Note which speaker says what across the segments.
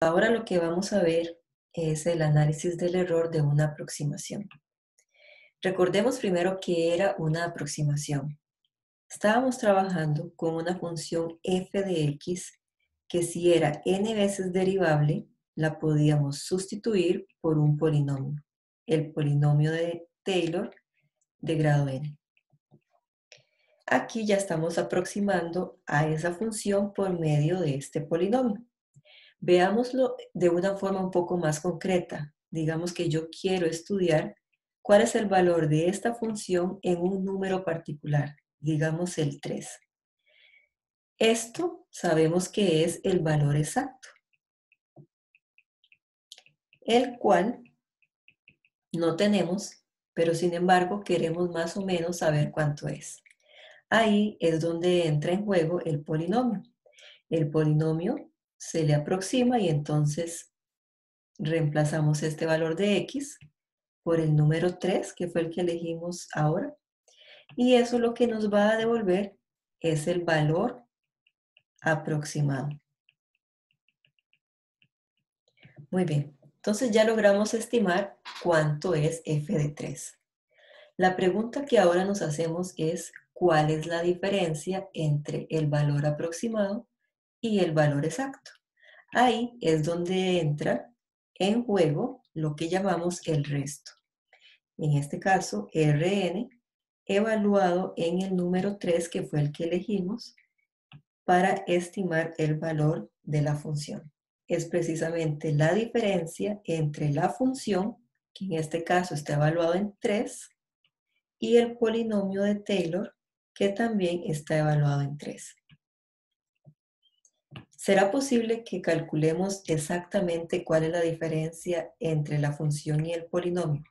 Speaker 1: Ahora lo que vamos a ver es el análisis del error de una aproximación. Recordemos primero qué era una aproximación. Estábamos trabajando con una función f de x que si era n veces derivable, la podíamos sustituir por un polinomio, el polinomio de Taylor de grado n. Aquí ya estamos aproximando a esa función por medio de este polinomio. Veámoslo de una forma un poco más concreta. Digamos que yo quiero estudiar cuál es el valor de esta función en un número particular, digamos el 3. Esto sabemos que es el valor exacto, el cual no tenemos, pero sin embargo queremos más o menos saber cuánto es. Ahí es donde entra en juego el polinomio. El polinomio se le aproxima y entonces reemplazamos este valor de x por el número 3, que fue el que elegimos ahora, y eso lo que nos va a devolver es el valor aproximado. Muy bien, entonces ya logramos estimar cuánto es f de 3. La pregunta que ahora nos hacemos es ¿cuál es la diferencia entre el valor aproximado y el valor exacto? Ahí es donde entra en juego lo que llamamos el resto. En este caso, Rn evaluado en el número 3, que fue el que elegimos, para estimar el valor de la función. Es precisamente la diferencia entre la función, que en este caso está evaluado en 3, y el polinomio de Taylor, que también está evaluado en 3. ¿Será posible que calculemos exactamente cuál es la diferencia entre la función y el polinomio?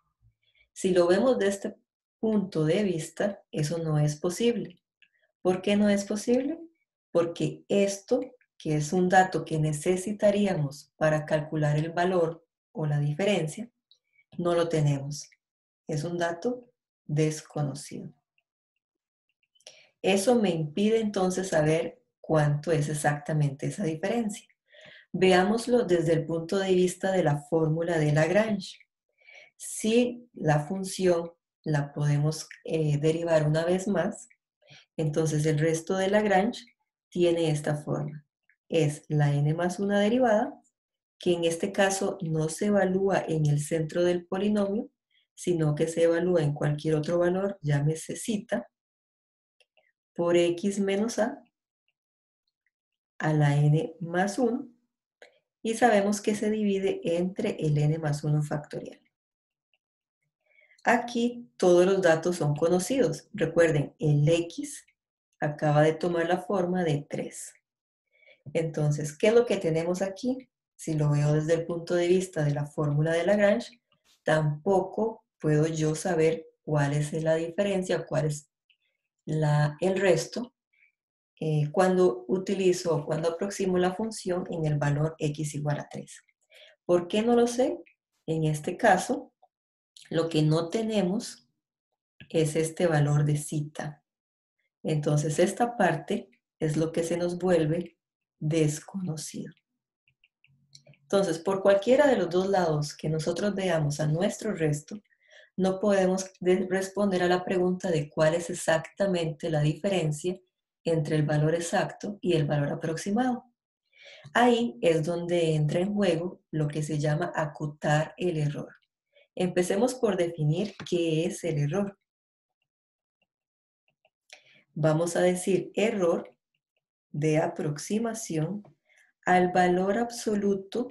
Speaker 1: Si lo vemos de este punto de vista, eso no es posible. ¿Por qué no es posible? Porque esto, que es un dato que necesitaríamos para calcular el valor o la diferencia, no lo tenemos. Es un dato desconocido. Eso me impide entonces saber cuánto es exactamente esa diferencia. Veámoslo desde el punto de vista de la fórmula de Lagrange. Si la función la podemos derivar una vez más, entonces el resto de Lagrange tiene esta forma. Es la n más una derivada, que en este caso no se evalúa en el centro del polinomio, sino que se evalúa en cualquier otro valor, llámese zeta, por x menos a la n más 1, y sabemos que se divide entre el n más 1 factorial. Aquí todos los datos son conocidos. Recuerden, el x acaba de tomar la forma de 3. Entonces, ¿qué es lo que tenemos aquí? Si lo veo desde el punto de vista de la fórmula de Lagrange, tampoco puedo yo saber cuál es la diferencia, cuál es el resto, cuando utilizo o cuando aproximo la función en el valor x igual a 3. ¿Por qué no lo sé? En este caso, lo que no tenemos es este valor de zeta. Entonces, esta parte es lo que se nos vuelve desconocido. Entonces, por cualquiera de los dos lados que nosotros veamos a nuestro resto, no podemos responder a la pregunta de cuál es exactamente la diferencia entre el valor exacto y el valor aproximado. Ahí es donde entra en juego lo que se llama acotar el error. Empecemos por definir qué es el error. Vamos a decir error de aproximación al valor absoluto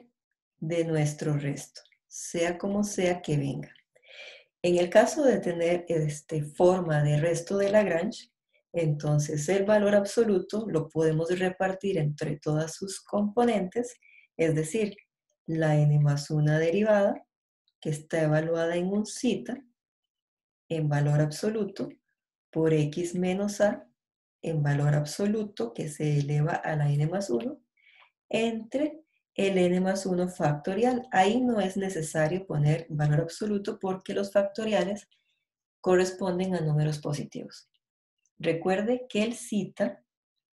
Speaker 1: de nuestro resto, sea como sea que venga. En el caso de tener forma de resto de Lagrange, entonces el valor absoluto lo podemos repartir entre todas sus componentes, es decir, la n más una derivada, que está evaluada en un zeta, en valor absoluto, por x menos a, en valor absoluto, que se eleva a la n más 1, entre el n más 1 factorial. Ahí no es necesario poner valor absoluto porque los factoriales corresponden a números positivos. Recuerde que el zeta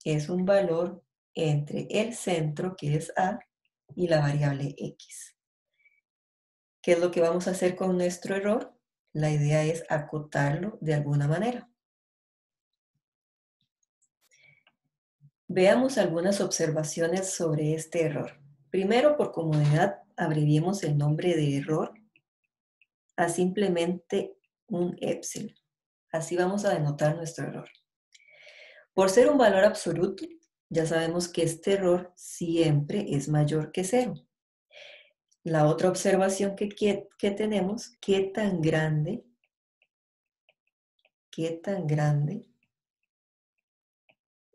Speaker 1: es un valor entre el centro, que es A, y la variable x. ¿Qué es lo que vamos a hacer con nuestro error? La idea es acotarlo de alguna manera. Veamos algunas observaciones sobre este error. Primero, por comodidad, abreviemos el nombre de error a simplemente un epsilon. Así vamos a denotar nuestro error. Por ser un valor absoluto, ya sabemos que este error siempre es mayor que 0. La otra observación que tenemos, qué tan grande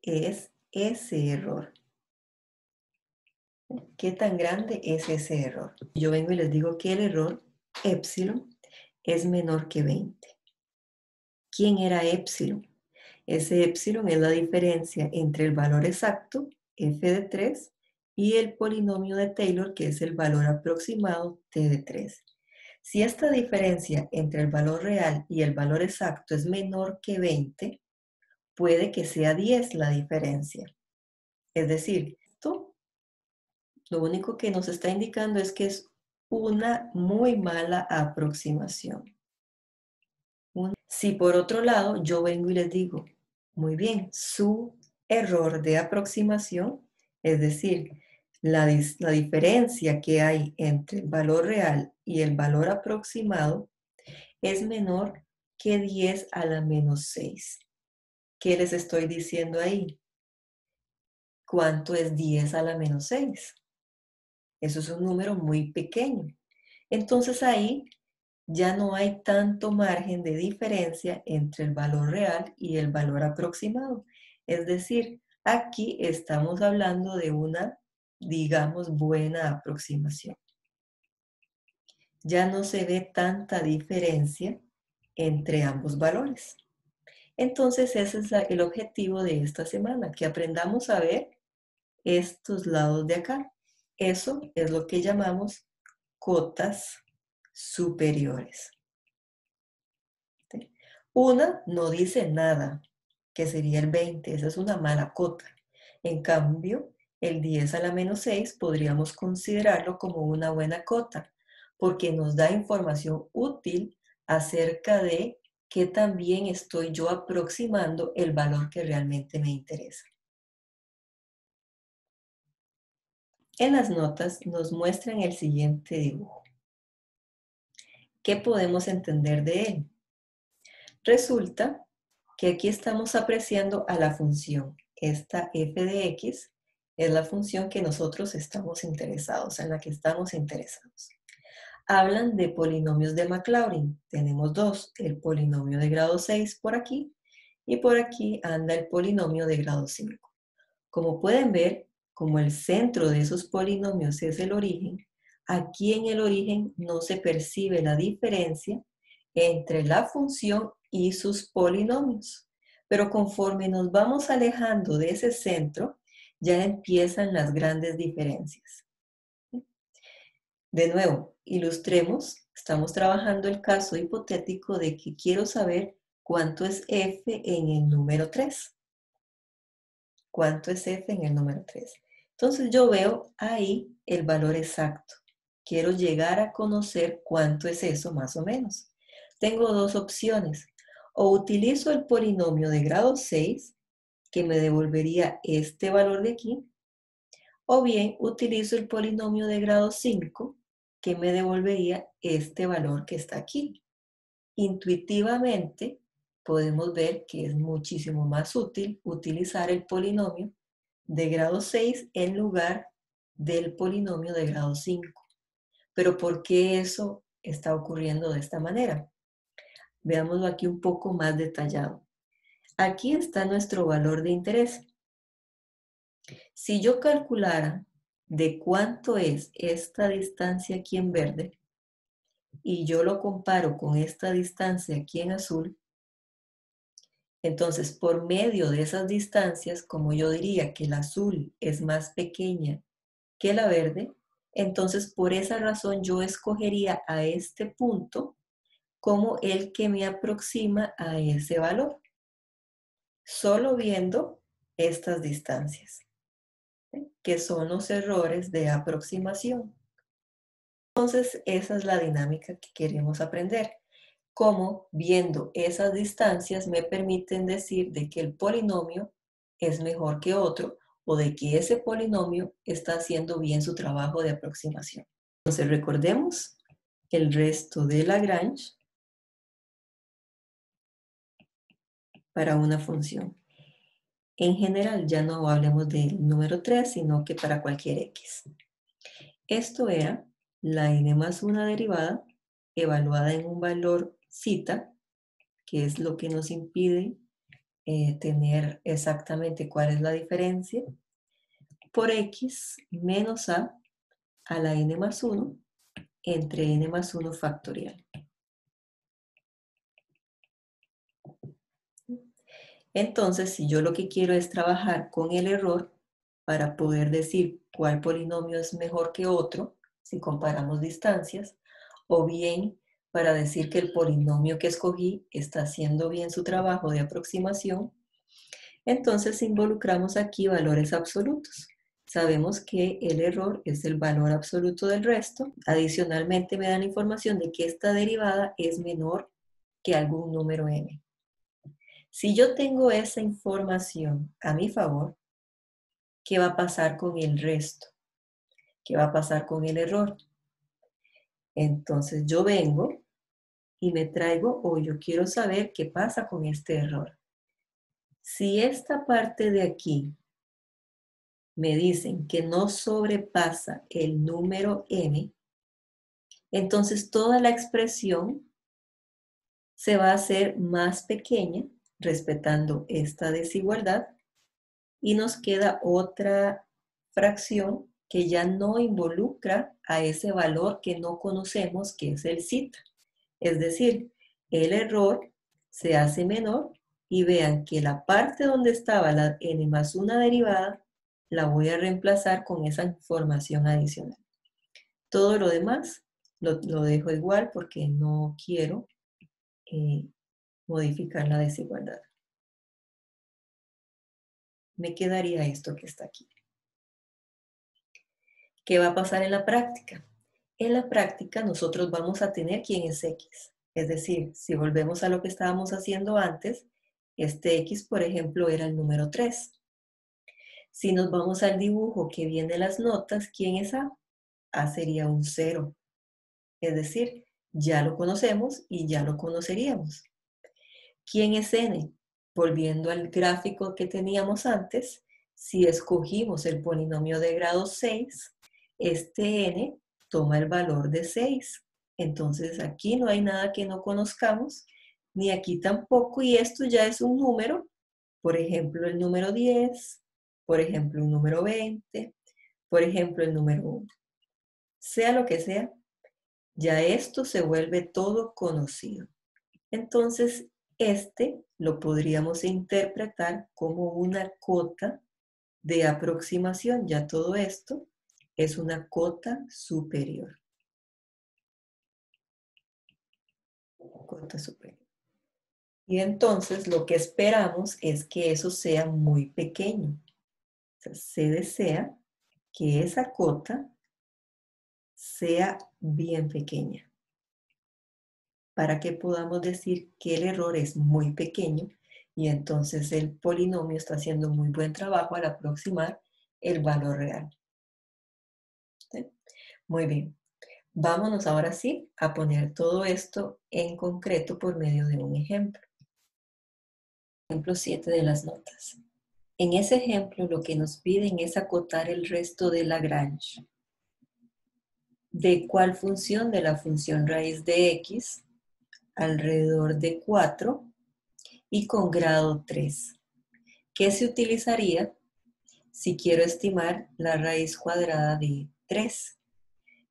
Speaker 1: es ese error. ¿Qué tan grande es ese error? Yo vengo y les digo que el error epsilon es menor que 20. ¿Quién era epsilon? Ese epsilon es la diferencia entre el valor exacto, f de 3, y el polinomio de Taylor, que es el valor aproximado, t de 3. Si esta diferencia entre el valor real y el valor exacto es menor que 20, puede que sea 10 la diferencia. Es decir, esto lo único que nos está indicando es que es una muy mala aproximación. Si por otro lado yo vengo y les digo, muy bien, su error de aproximación, es decir, la diferencia que hay entre el valor real y el valor aproximado es menor que 10 a la menos 6. ¿Qué les estoy diciendo ahí? ¿Cuánto es 10 a la menos 6? Eso es un número muy pequeño. Entonces ahí ya no hay tanto margen de diferencia entre el valor real y el valor aproximado. Es decir, aquí estamos hablando de una, digamos, buena aproximación. Ya no se ve tanta diferencia entre ambos valores. Entonces ese es el objetivo de esta semana, que aprendamos a ver estos lados de acá. Eso es lo que llamamos cotas superiores. Una no dice nada, que sería el 20, esa es una mala cota. En cambio, el 10 a la menos 6 podríamos considerarlo como una buena cota, porque nos da información útil acerca de qué también estoy yo aproximando el valor que realmente me interesa. En las notas nos muestran el siguiente dibujo. ¿Qué podemos entender de él? Resulta que aquí estamos apreciando a la función. Esta f de x es la función que nosotros estamos interesados, en la que estamos interesados. Hablan de polinomios de Maclaurin. Tenemos dos, el polinomio de grado 6 por aquí y por aquí anda el polinomio de grado 5. Como pueden ver, como el centro de esos polinomios es el origen, aquí en el origen no se percibe la diferencia entre la función y sus polinomios. Pero conforme nos vamos alejando de ese centro, ya empiezan las grandes diferencias. De nuevo, ilustremos, estamos trabajando el caso hipotético de que quiero saber cuánto es f en el número 3. ¿Cuánto es f en el número 3? Entonces yo veo ahí el valor exacto. Quiero llegar a conocer cuánto es eso más o menos. Tengo dos opciones. O utilizo el polinomio de grado 6, que me devolvería este valor de aquí, o bien utilizo el polinomio de grado 5, que me devolvería este valor que está aquí. Intuitivamente podemos ver que es muchísimo más útil utilizar el polinomio de grado 6 en lugar del polinomio de grado 5. Pero ¿por qué eso está ocurriendo de esta manera? Veámoslo aquí un poco más detallado. Aquí está nuestro valor de interés. Si yo calculara de cuánto es esta distancia aquí en verde y yo lo comparo con esta distancia aquí en azul, entonces por medio de esas distancias, como yo diría que el azul es más pequeña que la verde, entonces por esa razón yo escogería a este punto como el que me aproxima a ese valor, solo viendo estas distancias. que son los errores de aproximación. Entonces, esa es la dinámica que queremos aprender. Cómo, viendo esas distancias, me permiten decir de que el polinomio es mejor que otro o de que ese polinomio está haciendo bien su trabajo de aproximación. Entonces, recordemos el resto de Lagrange para una función. En general, ya no hablemos del número 3, sino que para cualquier x. Esto era la n más 1 derivada evaluada en un valor zeta, que es lo que nos impide tener exactamente cuál es la diferencia, por x menos a la n más 1 entre n más 1 factorial. Entonces, si yo lo que quiero es trabajar con el error para poder decir cuál polinomio es mejor que otro, si comparamos distancias, o bien para decir que el polinomio que escogí está haciendo bien su trabajo de aproximación, entonces involucramos aquí valores absolutos. Sabemos que el error es el valor absoluto del resto. Adicionalmente me dan información de que esta derivada es menor que algún número n. Si yo tengo esa información a mi favor, ¿qué va a pasar con el resto? ¿Qué va a pasar con el error? Entonces yo vengo y me traigo, o yo quiero saber qué pasa con este error. Si esta parte de aquí me dicen que no sobrepasa el número n, entonces toda la expresión se va a hacer más pequeña, respetando esta desigualdad, y nos queda otra fracción que ya no involucra a ese valor que no conocemos, que es el zeta. Es decir, el error se hace menor y vean que la parte donde estaba la n más 1 derivada la voy a reemplazar con esa información adicional. Todo lo demás lo dejo igual porque no quiero modificar la desigualdad. Me quedaría esto que está aquí. ¿Qué va a pasar en la práctica? En la práctica nosotros vamos a tener quién es x. Es decir, si volvemos a lo que estábamos haciendo antes, este x, por ejemplo, era el número 3. Si nos vamos al dibujo que viene en las notas, ¿quién es a? A sería un 0. Es decir, ya lo conocemos y ya lo conoceríamos. ¿Quién es n? Volviendo al gráfico que teníamos antes, si escogimos el polinomio de grado 6, este n toma el valor de 6. Entonces aquí no hay nada que no conozcamos, ni aquí tampoco, y esto ya es un número, por ejemplo el número 10, por ejemplo un número 20, por ejemplo el número 1. Sea lo que sea, ya esto se vuelve todo conocido. Entonces, este lo podríamos interpretar como una cota de aproximación. Ya todo esto es una cota superior. Cota superior. Y entonces lo que esperamos es que eso sea muy pequeño. O sea, se desea que esa cota sea bien pequeña, para que podamos decir que el error es muy pequeño y entonces el polinomio está haciendo muy buen trabajo al aproximar el valor real. ¿Sí? Muy bien. Vámonos ahora sí a poner todo esto en concreto por medio de un ejemplo. Ejemplo 7 de las notas. En ese ejemplo lo que nos piden es acotar el resto de Lagrange. ¿De cuál función? De la función raíz de x alrededor de 4 y con grado 3. ¿Qué se utilizaría si quiero estimar la raíz cuadrada de 3?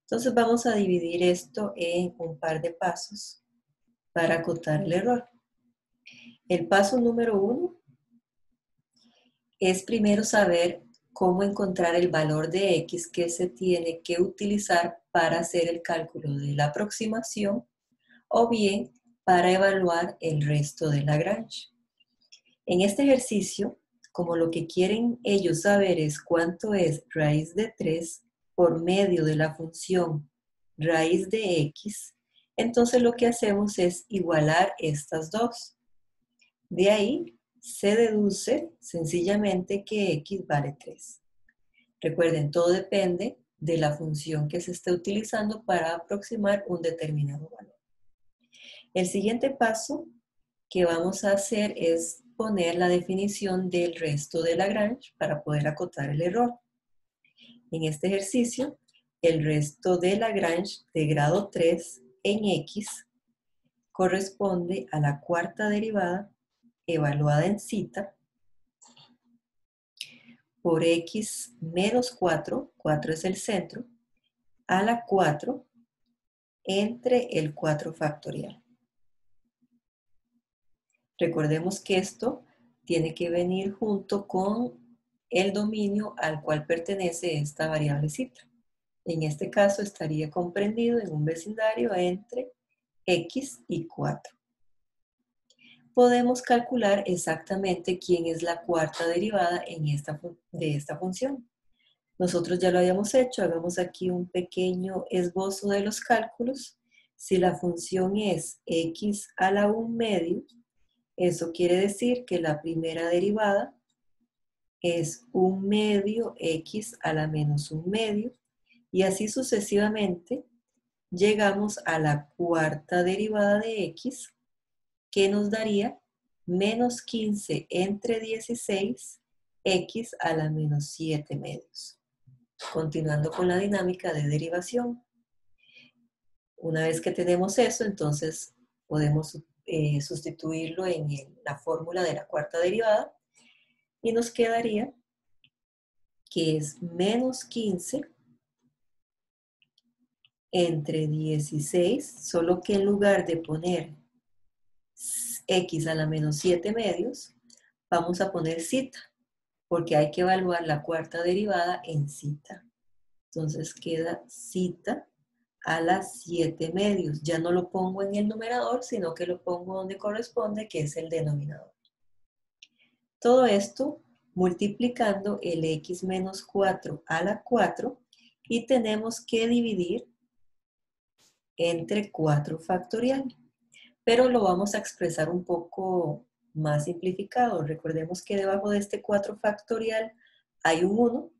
Speaker 1: Entonces vamos a dividir esto en un par de pasos para acotar el error. El paso número 1 es primero saber cómo encontrar el valor de x que se tiene que utilizar para hacer el cálculo de la aproximación o bien para evaluar el resto de Lagrange. En este ejercicio, como lo que quieren ellos saber es cuánto es raíz de 3 por medio de la función raíz de x, entonces lo que hacemos es igualar estas dos. De ahí se deduce sencillamente que x vale 3. Recuerden, todo depende de la función que se esté utilizando para aproximar un determinado valor. El siguiente paso que vamos a hacer es poner la definición del resto de Lagrange para poder acotar el error. En este ejercicio, el resto de Lagrange de grado 3 en x corresponde a la cuarta derivada evaluada en zeta por x menos 4, 4 es el centro, a la 4 entre el 4 factorial. Recordemos que esto tiene que venir junto con el dominio al cual pertenece esta variable zeta. En este caso estaría comprendido en un vecindario entre x y 4. Podemos calcular exactamente quién es la cuarta derivada de esta función. Nosotros ya lo habíamos hecho, hagamos aquí un pequeño esbozo de los cálculos. Si la función es x a la 1 medio, eso quiere decir que la primera derivada es 1 medio x a la menos 1 medio, y así sucesivamente llegamos a la cuarta derivada de x, que nos daría menos 15 entre 16, x a la menos 7 medios. Continuando con la dinámica de derivación. Una vez que tenemos eso, entonces podemos sustituirlo en la fórmula de la cuarta derivada y nos quedaría que es menos 15 entre 16, solo que en lugar de poner x a la menos 7 medios, vamos a poner zeta, porque hay que evaluar la cuarta derivada en zeta. Entonces queda zeta a las 7 medios. Ya no lo pongo en el numerador, sino que lo pongo donde corresponde, que es el denominador. Todo esto multiplicando el x menos 4 a la 4, y tenemos que dividir entre 4 factorial. Pero lo vamos a expresar un poco más simplificado. Recordemos que debajo de este 4 factorial hay un 1,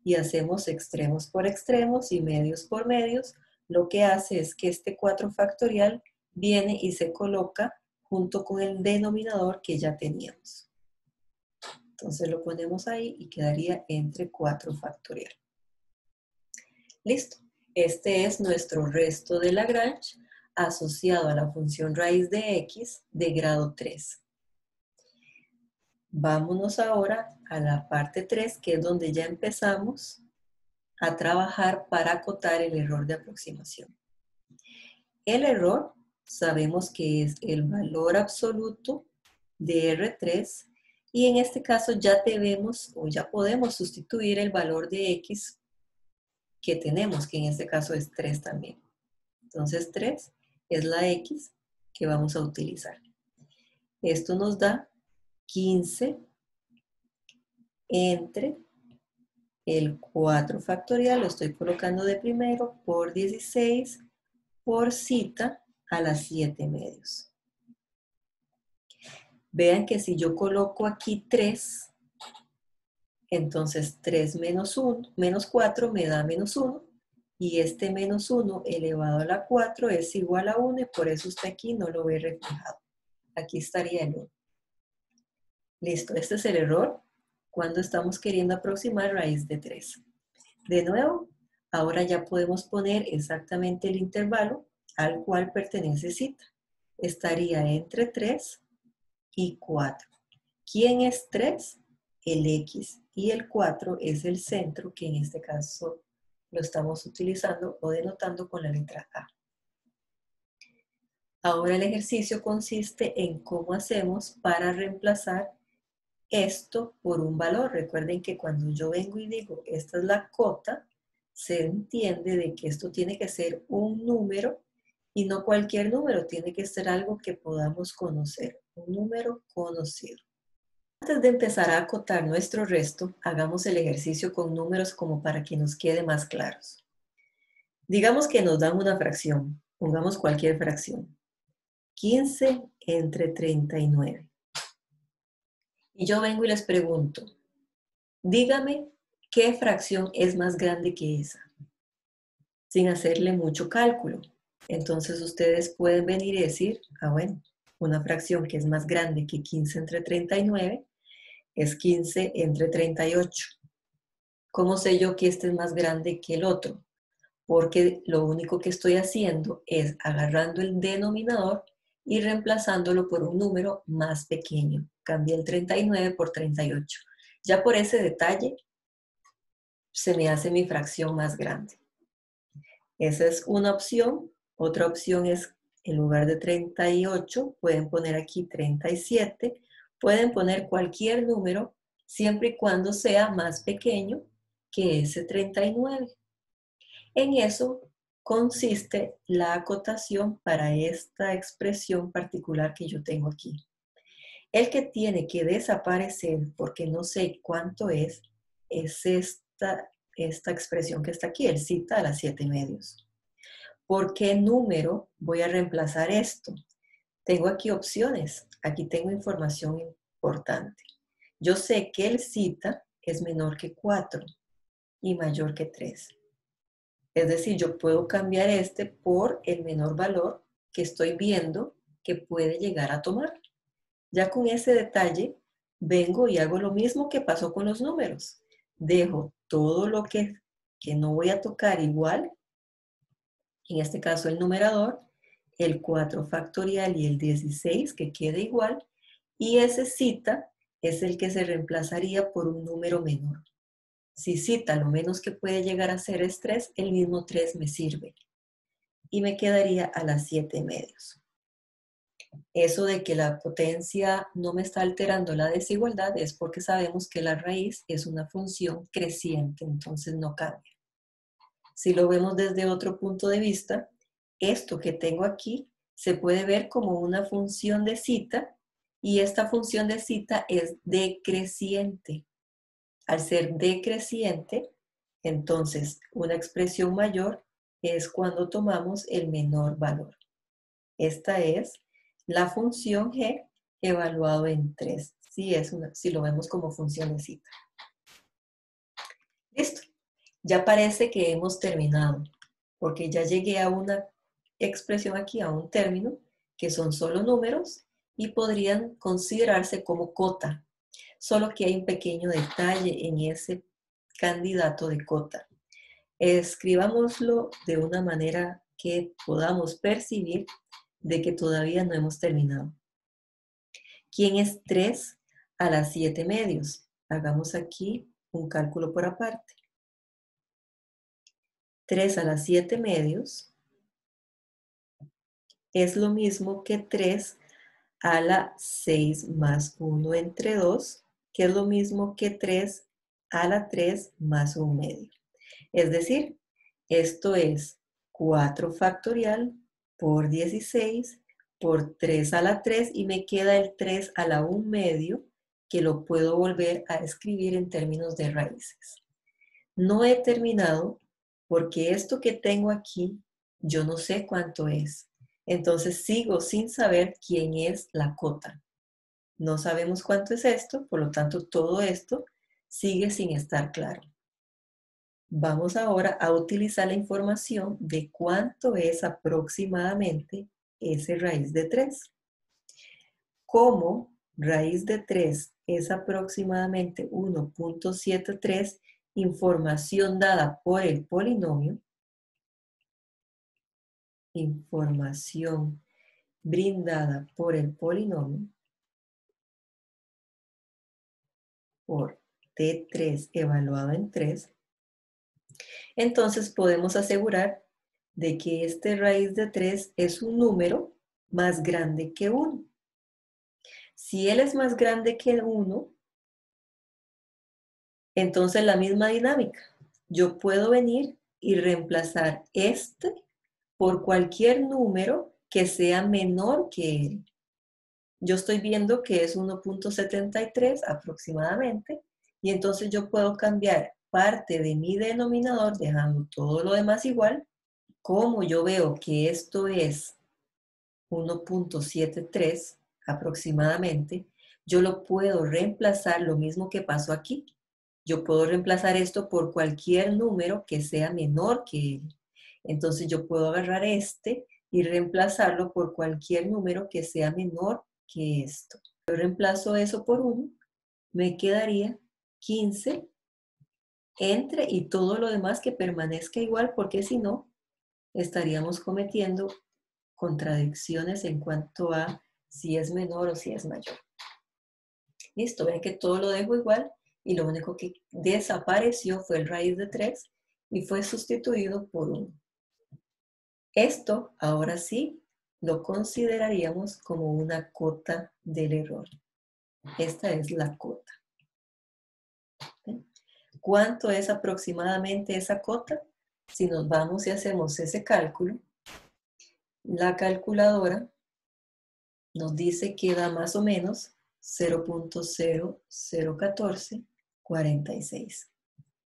Speaker 1: y hacemos extremos por extremos y medios por medios. Lo que hace es que este 4 factorial viene y se coloca junto con el denominador que ya teníamos. Entonces lo ponemos ahí y quedaría entre 4 factorial. Listo. Este es nuestro resto de Lagrange asociado a la función raíz de x de grado 3. Vámonos ahora a la parte 3, que es donde ya empezamos a trabajar para acotar el error de aproximación. El error sabemos que es el valor absoluto de R3, y en este caso ya debemos o ya podemos sustituir el valor de x que tenemos, que en este caso es 3 también. Entonces 3 es la x que vamos a utilizar. Esto nos da 15 entre el 4 factorial, lo estoy colocando de primero, por 16 por zeta a las 7 medios. Vean que si yo coloco aquí 3, entonces 3 menos 1, menos 4 me da menos 1, y este menos 1 elevado a la 4 es igual a 1, y por eso usted aquí no lo ve reflejado. Aquí estaría el 1. Listo, este es el error cuando estamos queriendo aproximar raíz de 3. De nuevo, ahora ya podemos poner exactamente el intervalo al cual pertenece zeta. Estaría entre 3 y 4. ¿Quién es 3? El x, y el 4 es el centro, que en este caso lo estamos utilizando o denotando con la letra A. Ahora el ejercicio consiste en cómo hacemos para reemplazar esto por un valor. Recuerden que cuando yo vengo y digo esta es la cota, se entiende de que esto tiene que ser un número, y no cualquier número, tiene que ser algo que podamos conocer, un número conocido. Antes de empezar a acotar nuestro resto, hagamos el ejercicio con números como para que nos quede más claros. Digamos que nos dan una fracción, pongamos cualquier fracción, 15 entre 39. Y yo vengo y les pregunto, dígame qué fracción es más grande que esa, sin hacerle mucho cálculo. Entonces ustedes pueden venir y decir, bueno, una fracción que es más grande que 15 entre 39 es 15 entre 38. ¿Cómo sé yo que este es más grande que el otro? Porque lo único que estoy haciendo es agarrando el denominador y reemplazándolo por un número más pequeño. Cambié el 39 por 38. Ya por ese detalle se me hace mi fracción más grande. Esa es una opción. Otra opción es, en lugar de 38, pueden poner aquí 37. Pueden poner cualquier número siempre y cuando sea más pequeño que ese 39. En eso consiste la acotación para esta expresión particular que yo tengo aquí. El que tiene que desaparecer, porque no sé cuánto es esta expresión que está aquí, el cita a las 7/2. ¿Por qué número voy a reemplazar esto? Tengo aquí opciones, aquí tengo información importante. Yo sé que el cita es menor que 4 y mayor que 3. Es decir, yo puedo cambiar este por el menor valor que estoy viendo que puede llegar a tomar. Ya con ese detalle, vengo y hago lo mismo que pasó con los números. Dejo todo lo que no voy a tocar igual, en este caso el numerador, el 4 factorial y el 16 que quede igual, y ese cita es el que se reemplazaría por un número menor. Si cita lo menos que puede llegar a ser es 3, el mismo 3 me sirve. Y me quedaría a las 7/2. Eso de que la potencia no me está alterando la desigualdad es porque sabemos que la raíz es una función creciente, entonces no cambia. Si lo vemos desde otro punto de vista, esto que tengo aquí se puede ver como una función de cita y esta función de cita es decreciente. Al ser decreciente, entonces una expresión mayor es cuando tomamos el menor valor. Esta es la función g evaluado en 3, si lo vemos como función de cita. Listo. Ya parece que hemos terminado, porque ya llegué a una expresión aquí, a un término, que son solo números y podrían considerarse como cota. Solo que hay un pequeño detalle en ese candidato de cota. Escribámoslo de una manera que podamos percibir de que todavía no hemos terminado. ¿Quién es 3 a las 7/2? Hagamos aquí un cálculo por aparte. 3 a las 7/2 es lo mismo que 3 a la 6 más 1 entre 2, que es lo mismo que 3 a la 3 más 1 medio. Es decir, esto es 4 factorial por 16 por 3 a la 3 y me queda el 3 a la 1 medio que lo puedo volver a escribir en términos de raíces. No he terminado porque esto que tengo aquí yo no sé cuánto es. Entonces sigo sin saber quién es la cota. No sabemos cuánto es esto, por lo tanto todo esto sigue sin estar claro. Vamos ahora a utilizar la información de cuánto es aproximadamente ese raíz de 3. Como raíz de 3 es aproximadamente 1.73, información dada por el polinomio, información brindada por el polinomio, por T3 evaluado en 3, entonces podemos asegurar de que este raíz de 3 es un número más grande que 1. Si él es más grande que 1, entonces la misma dinámica. Yo puedo venir y reemplazar este por cualquier número que sea menor que él. yo estoy viendo que es 1.73 aproximadamente, y entonces yo puedo cambiar parte de mi denominador, dejando todo lo demás igual. Como yo veo que esto es 1.73 aproximadamente, yo lo puedo reemplazar, lo mismo que pasó aquí. Yo puedo reemplazar esto por cualquier número que sea menor que él. Entonces yo puedo agarrar este y reemplazarlo por cualquier número que sea menor que esto. Yo reemplazo eso por 1, me quedaría 15 entre y todo lo demás que permanezca igual, porque si no, estaríamos cometiendo contradicciones en cuanto a si es menor o si es mayor. Listo, ven que todo lo dejo igual y lo único que desapareció fue el raíz de 3 y fue sustituido por 1. Esto, ahora sí, lo consideraríamos como una cota del error. Esta es la cota. ¿Cuánto es aproximadamente esa cota? Si nos vamos y hacemos ese cálculo, la calculadora nos dice que da más o menos 0.001446.